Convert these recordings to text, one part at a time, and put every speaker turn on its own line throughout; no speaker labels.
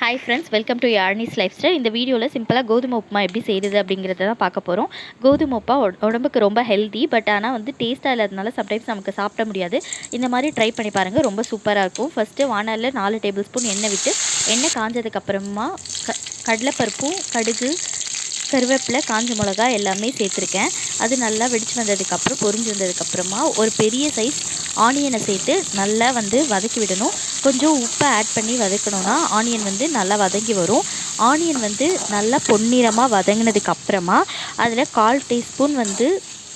Hi friends, welcome to Yazhni's lifestyle. இந்த வீடியோவில் சிம்பிளாக கோதுமை உப்புமா எப்படி செய்கிறது அப்படிங்கிறத தான் பார்க்க போகிறோம். கோதுமை உப்புமா உடம்புக்கு ரொம்ப ஹெல்தி, பட் ஆனால் வந்து டேஸ்ட்டாக இல்லாதனால சம்டைம்ஸ் நமக்கு சாப்பிட முடியாது. இந்த மாதிரி ட்ரை பண்ணி பாருங்கள், ரொம்ப சூப்பராக இருக்கும். ஃபஸ்ட்டு வானலில் 4 டேபிள் ஸ்பூன் எண்ணெய் விட்டு, எண்ணெய் காஞ்சதுக்கப்புறமா கடலைப்பருப்பும் கடுகு கருவேப்பிலை காஞ்ச மிளகா எல்லாமே சேர்த்துருக்கேன். அது நல்லா வெடிச்சு வந்ததுக்கப்புறம் பொரிஞ்சு வந்ததுக்கப்புறமா ஒரு பெரிய சைஸ் ஆனியனை சேர்த்து நல்லா வந்து வதக்கி விடணும். கொஞ்சம் உப்பை ஆட் பண்ணி வதக்கணுன்னா ஆனியன் வந்து நல்லா வதங்கி வரும். ஆனியன் வந்து நல்லா பொன்னிறமாக வதங்கினதுக்கப்புறமா அதில் 1/4 டீஸ்பூன் வந்து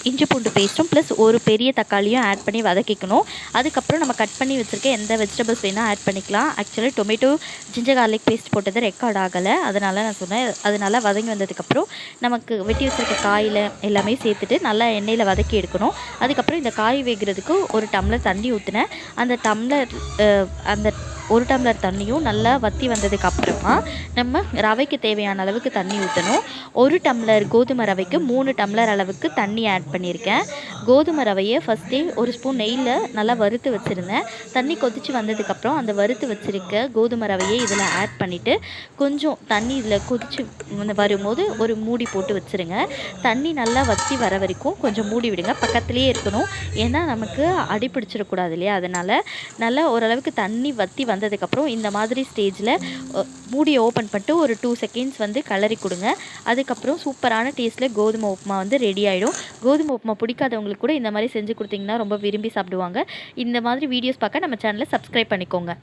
இஞ்சி பூண்டு பேஸ்ட்டும் ப்ளஸ் ஒரு பெரிய தக்காளியும் ஆட் பண்ணி வதக்கிக்கணும். அதுக்கப்புறம் நம்ம கட் பண்ணி வச்சுருக்க எந்த வெஜிடபிள்ஸ் வேணால் ஆட் பண்ணிக்கலாம். Actually tomato ginger garlic paste போட்டது ரெக்கார்ட் ஆகலை, அதனால் நான் சொன்னேன். அது நல்லா வதங்கி வந்ததுக்கப்புறம் நமக்கு வெட்டி வச்சுருக்க காயில் எல்லாமே சேர்த்துட்டு நல்லா எண்ணெயில் வதக்கி எடுக்கணும். அதுக்கப்புறம் இந்த காய் வேகிறதுக்கு ஒரு டம்ளர் தண்ணி ஊற்றினேன். அந்த 1 டம்ளர் தண்ணியும் நல்லா வற்றி வந்ததுக்கப்புறமா நம்ம ரவைக்கு தேவையான அளவுக்கு தண்ணி ஊற்றணும். 1 டம்ளர் கோதுமை ரவைக்கு 3 டம்ளர் அளவுக்கு தண்ணி ஆட் பண்ணியிருக்கேன். கோதுமை ரவையை ஃபஸ்ட்டே ஒரு ஸ்பூன் நெய்யில் நல்லா வறுத்து வச்சுருந்தேன். தண்ணி கொதித்து வந்ததுக்கப்புறம் அந்த வறுத்து வச்சுருக்க கோதுமை ரவையை இதில் ஆட் பண்ணிவிட்டு கொஞ்சம் தண்ணி இதில் கொதித்து வரும்போது ஒரு மூடி போட்டு வச்சுருங்க. தண்ணி நல்லா வற்றி வர வரைக்கும் கொஞ்சம் மூடி விடுங்க, பக்கத்துலேயே இருக்கணும். ஏன்னா நமக்கு அடி பிடிச்சிடக்கூடாது இல்லையா, அதனால் நல்லா ஓரளவுக்கு தண்ணி வற்றி வந்ததுக்கப்புறம் இந்த மாதிரி ஸ்டேஜில் மூடியை ஓப்பன் பண்ணிட்டு ஒரு 2 செகண்ட்ஸ் வந்து கிளறி கொடுங்க. அதுக்கப்புறம் சூப்பரான டேஸ்ட்டில் கோதுமை உப்புமா வந்து ரெடி ஆகிடும். கோதுமை உப்புமா பிடிக்காதவங்களுக்கு கூட இந்த மாதிரி செஞ்சு கொடுத்தீங்கன்னா ரொம்ப விரும்பி சாப்பிடுவாங்க. இந்த மாதிரி வீடியோஸ் பார்க்க நம்ம சேனலை சப்ஸ்கிரைப் பண்ணிக்கோங்க.